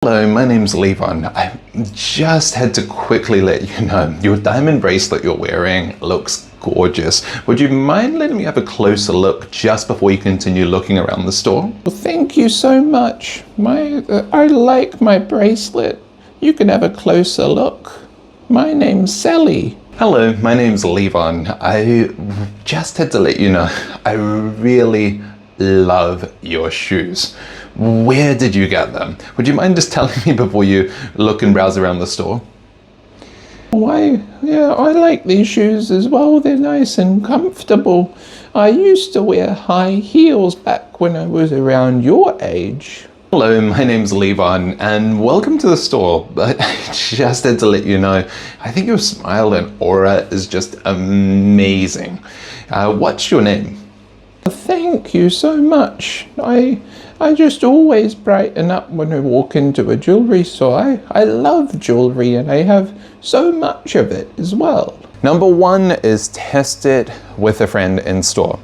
Hello, my name's Levon. I just had to quickly let you know your diamond bracelet you're wearing looks gorgeous. Would you mind letting me have a closer look just before you continue looking around the store? Well, thank you so much. I like my bracelet. You can have a closer look. My name's Sally. Hello, my name's Levon. I just had to let you know I really love your shoes. Where did you get them? Would you mind just telling me before you look and browse around the store? I like these shoes as well. They're nice and comfortable. I used to wear high heels back when I was around your age. Hello, my name's Levon and welcome to the store. But I just had to let you know, I think your smile and aura is just amazing. What's your name? Thank you so much. I just always brighten up when I walk into a jewelry store. I love jewelry and I have so much of it as well. Number one is test it with a friend in store.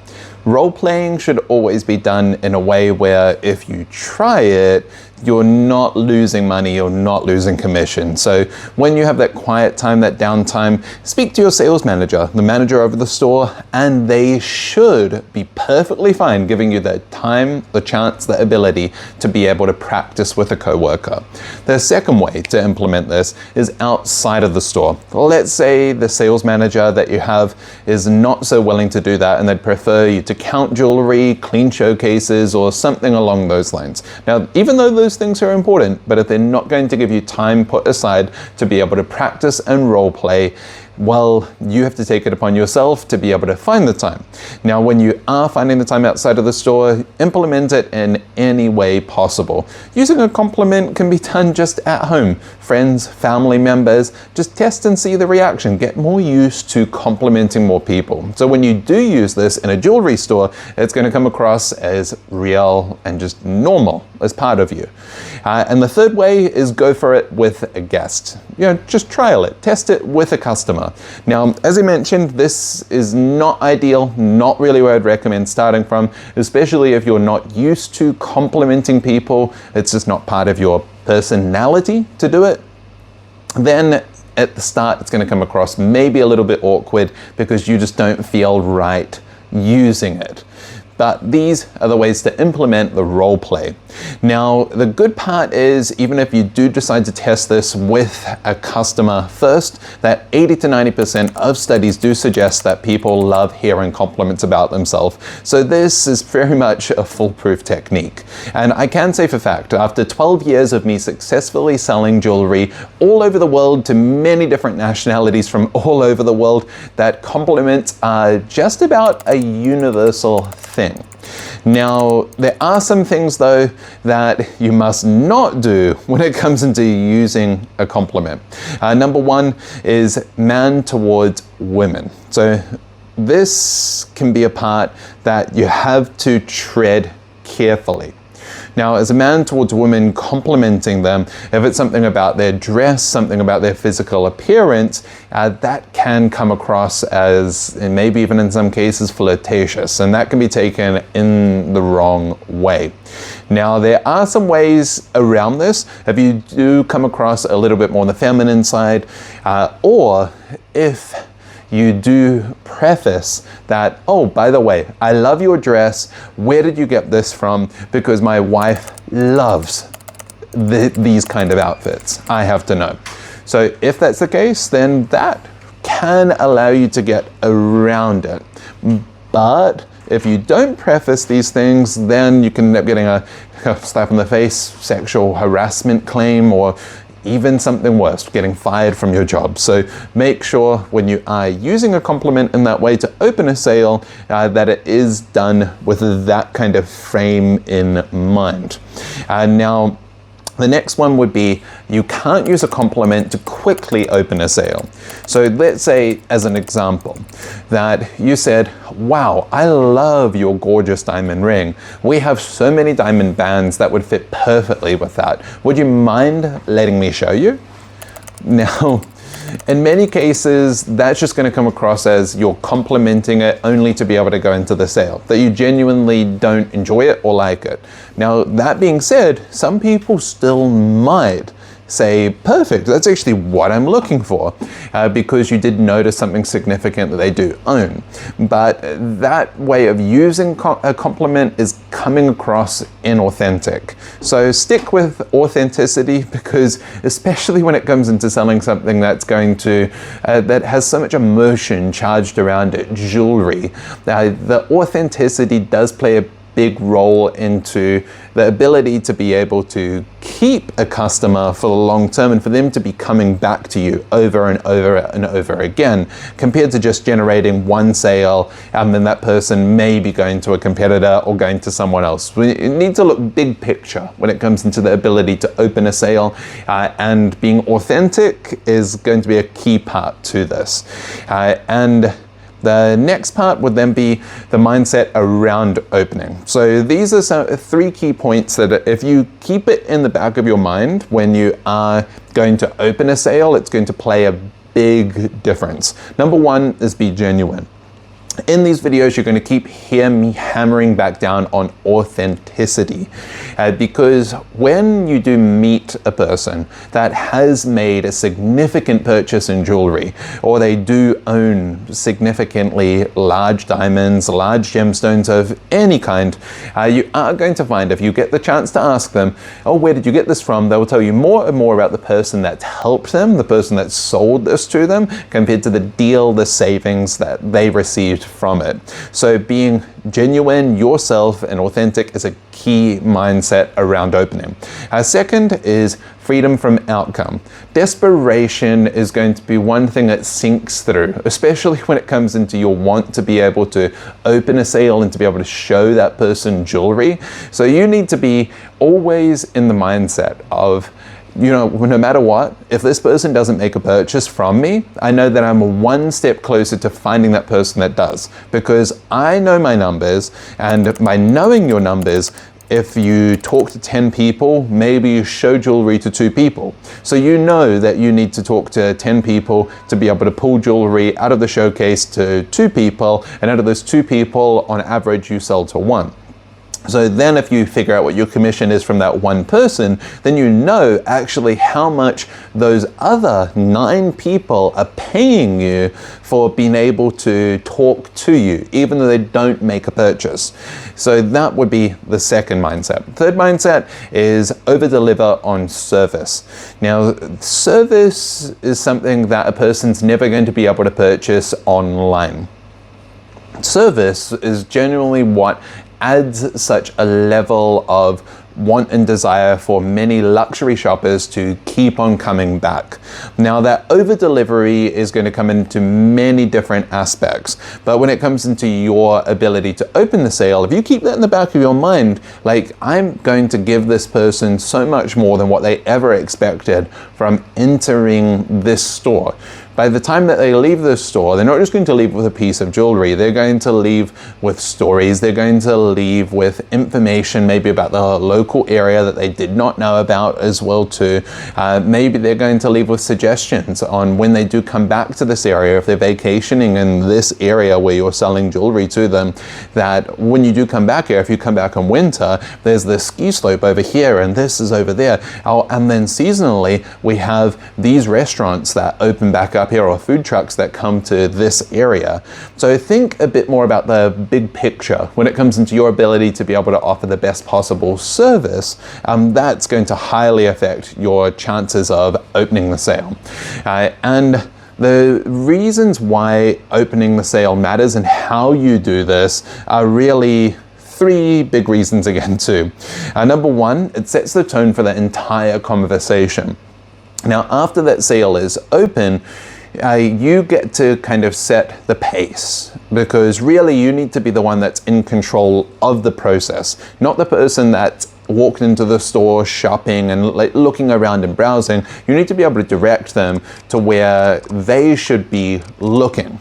Role-playing should always be done in a way where if you try it, you're not losing money, you're not losing commission. So when you have that quiet time, that downtime, speak to your sales manager, the manager over the store, and they should be perfectly fine giving you the time, the chance, the ability to be able to practice with a coworker. The second way to implement this is outside of the store. Let's say the sales manager that you have is not so willing to do that and they'd prefer you to count jewelry, clean showcases, or something along those lines. Now, even though those things are important, but if they're not going to give you time put aside to be able to practice and role play, well, you have to take it upon yourself to be able to find the time. Now, when you are finding the time outside of the store, implement it in any way possible. Using a compliment can be done just at home. Friends, family members, just test and see the reaction. Get more used to complimenting more people. So when you do use this in a jewelry store, it's going to come across as real and just normal as part of you. And the third way is go for it with a guest. Just trial it, test it with a customer. Now, as I mentioned, this is not ideal, not really where I'd recommend starting from, especially if you're not used to complimenting people. It's just not part of your personality to do it. Then at the start, it's going to come across maybe a little bit awkward because you just don't feel right using it. But these are the ways to implement the role play. Now, the good part is, even if you do decide to test this with a customer first, that 80 to 90% of studies do suggest that people love hearing compliments about themselves. So this is very much a foolproof technique. And I can say for fact, after 12 years of me successfully selling jewelry all over the world to many different nationalities from all over the world, that compliments are just about a universal thing. Now, there are some things though that you must not do when it comes into using a compliment. Number one is man towards women. So this can be a part that you have to tread carefully. Now, as a man towards women, complimenting them, if it's something about their dress, something about their physical appearance, that can come across as, and maybe even in some cases, flirtatious, and that can be taken in the wrong way. Now, there are some ways around this. If you do come across a little bit more on the feminine side, or if you do preface that, oh, by the way, I love your dress. Where did you get this from? Because my wife loves these kind of outfits. I have to know. So if that's the case, then that can allow you to get around it. But if you don't preface these things, then you can end up getting a slap in the face, sexual harassment claim, or even something worse, getting fired from your job. So make sure when you are using a compliment in that way to open a sale, that it is done with that kind of frame in mind. Now, the next one would be, you can't use a compliment to quickly open a sale. So let's say, as an example, that you said, wow, I love your gorgeous diamond ring. We have so many diamond bands that would fit perfectly with that. Would you mind letting me show you? Now, In many cases, that's just going to come across as you're complimenting it only to be able to go into the sale, that you genuinely don't enjoy it or like it. Now, that being said, some people still might say, perfect, that's actually what I'm looking for, because you did notice something significant that they do own. But that way of using a compliment is coming across inauthentic. So stick with authenticity, because especially when it comes into selling something that's going to, that has so much emotion charged around it, jewelry, the authenticity does play a big role into the ability to be able to keep a customer for the long term and for them to be coming back to you over and over and over again, compared to just generating one sale and then that person may be going to a competitor or going to someone else. We need to look big picture when it comes into the ability to open a sale, and being authentic is going to be a key part to this. And the next part would then be the mindset around opening. So these are some 3 key points that if you keep it in the back of your mind when you are going to open a sale, it's going to play a big difference. Number 1 is be genuine. In these videos, you're going to keep hearing me hammering back down on authenticity, because when you do meet a person that has made a significant purchase in jewelry, or they do own significantly large diamonds, large gemstones of any kind, you are going to find, if you get the chance to ask them, oh, where did you get this from? They will tell you more and more about the person that helped them, the person that sold this to them, compared to the deal, the savings that they received from it. So being genuine, yourself, and authentic is a key mindset around opening. Second is freedom from outcome. Desperation is going to be one thing that sinks through, especially when it comes into your want to be able to open a sale and to be able to show that person jewelry. So you need to be always in the mindset of, you know, no matter what, if this person doesn't make a purchase from me, I know that I'm one step closer to finding that person that does, because I know my numbers, and by knowing your numbers, if you talk to 10 people, maybe you show jewelry to 2 people. So you know that you need to talk to 10 people to be able to pull jewelry out of the showcase to 2 people, and out of those 2 people, on average, you sell to 1. So then if you figure out what your commission is from that one person, then you know actually how much those other 9 people are paying you for being able to talk to you, even though they don't make a purchase. So that would be the second mindset. Third mindset is over-deliver on service. Now, service is something that a person's never going to be able to purchase online. Service is generally what adds such a level of want and desire for many luxury shoppers to keep on coming back. Now, that over delivery is going to come into many different aspects, but when it comes into your ability to open the sale, if you keep that in the back of your mind, like, I'm going to give this person so much more than what they ever expected from entering this store. By the time that they leave the store, they're not just going to leave with a piece of jewelry, they're going to leave with stories, they're going to leave with information maybe about the local area that they did not know about as well too. Maybe they're going to leave with suggestions on when they do come back to this area, if they're vacationing in this area where you're selling jewelry to them, that when you do come back here, if you come back in winter, there's this ski slope over here and this is over there. Oh, and then seasonally, we have these restaurants that open back up here, or food trucks that come to this area. So think a bit more about the big picture when it comes into your ability to be able to offer the best possible service. That's going to highly affect your chances of opening the sale. And the reasons why opening the sale matters and how you do this are really 3 big reasons again too. Number 1, it sets the tone for the entire conversation. Now, after that sale is open, you get to kind of set the pace, because really you need to be the one that's in control of the process, not the person that walked into the store shopping and looking around and browsing. You need to be able to direct them to where they should be looking.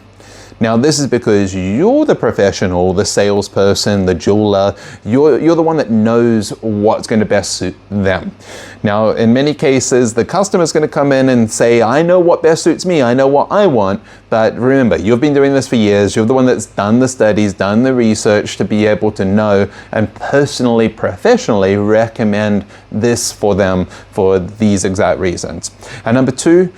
Now, this is because you're the professional, the salesperson, the jeweler. You're the one that knows what's going to best suit them. Now, in many cases, the customer's going to come in and say, I know what best suits me, I know what I want. But remember, you've been doing this for years. You're the one that's done the studies, done the research to be able to know and personally, professionally recommend this for them for these exact reasons. And number two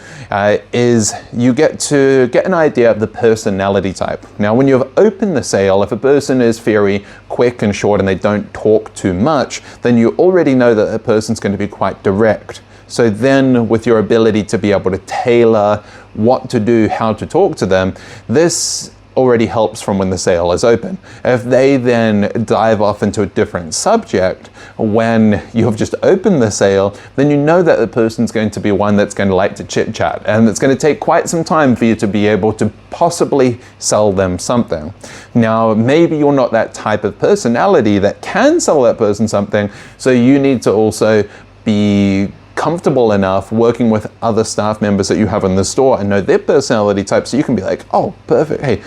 is you get to get an idea of the personality type. Now, when you've opened the sale, if a person is very quick and short and they don't talk too much, then you already know that a person's going to be quite direct. So then with your ability to be able to tailor what to do, how to talk to them, this already helps from when the sale is open. If they then dive off into a different subject when you've just opened the sale, then you know that the person's going to be one that's going to like to chit chat, and it's going to take quite some time for you to be able to possibly sell them something. Now, maybe you're not that type of personality that can sell that person something, so you need to also be comfortable enough working with other staff members that you have in the store and know their personality type, so you can be like, oh, perfect, hey,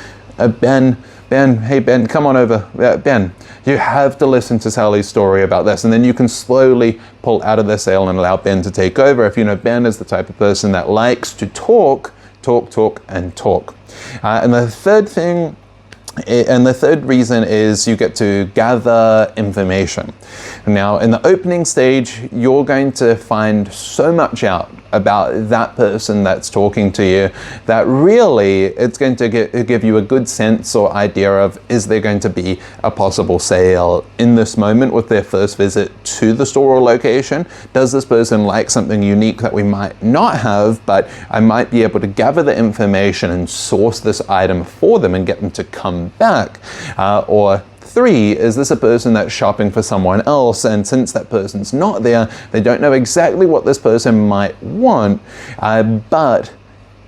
Ben, hey Ben, come on over. Ben, you have to listen to Sally's story about this, and then you can slowly pull out of the sale and allow Ben to take over. If you know Ben is the type of person that likes to talk, and talk. And the third reason is you get to gather information. Now, in the opening stage, you're going to find so much out about that person that's talking to you that really it's going to give you a good sense or idea of, is there going to be a possible sale in this moment with their first visit to the store or location? Does this person like something unique that we might not have, but I might be able to gather the information and source this item for them and get them to come back? Or 3, is this a person that's shopping for someone else, and since that person's not there, they don't know exactly what this person might want, but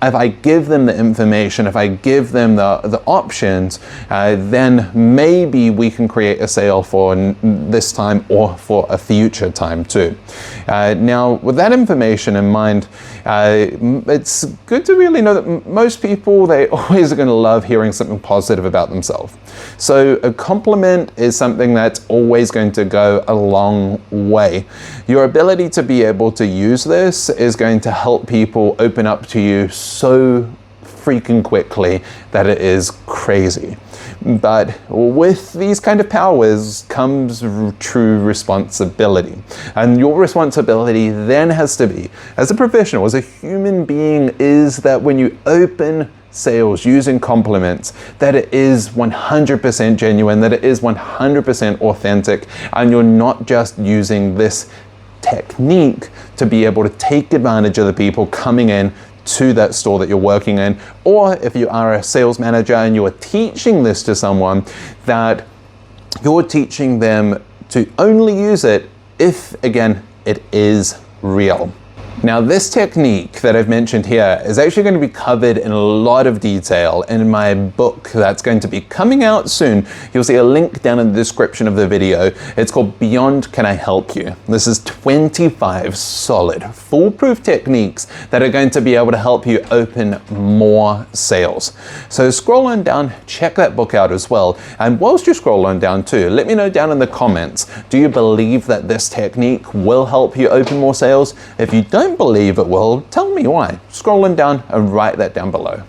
if I give them the information, if I give them the options, then maybe we can create a sale for this time or for a future time too. Now, with that information in mind, it's good to really know that most people, they always are going to love hearing something positive about themselves. So a compliment is something that's always going to go a long way. Your ability to be able to use this is going to help people open up to you so freaking quickly that it is crazy. But with these kind of powers comes true responsibility. And your responsibility then has to be, as a professional, as a human being, is that when you open sales using compliments, that it is 100% genuine, that it is 100% authentic, and you're not just using this technique to be able to take advantage of the people coming in to that store that you're working in, or if you are a sales manager and you are teaching this to someone, that you're teaching them to only use it if, again, it is real. Now, this technique that I've mentioned here is actually going to be covered in a lot of detail in my book that's going to be coming out soon. You'll see a link down in the description of the video. It's called Beyond Can I Help You? This is 25 solid, foolproof techniques that are going to be able to help you open more sales. So scroll on down, check that book out as well. And whilst you scroll on down too, let me know down in the comments, do you believe that this technique will help you open more sales? If you don't believe it will, tell me why. Scrolling down and write that down below.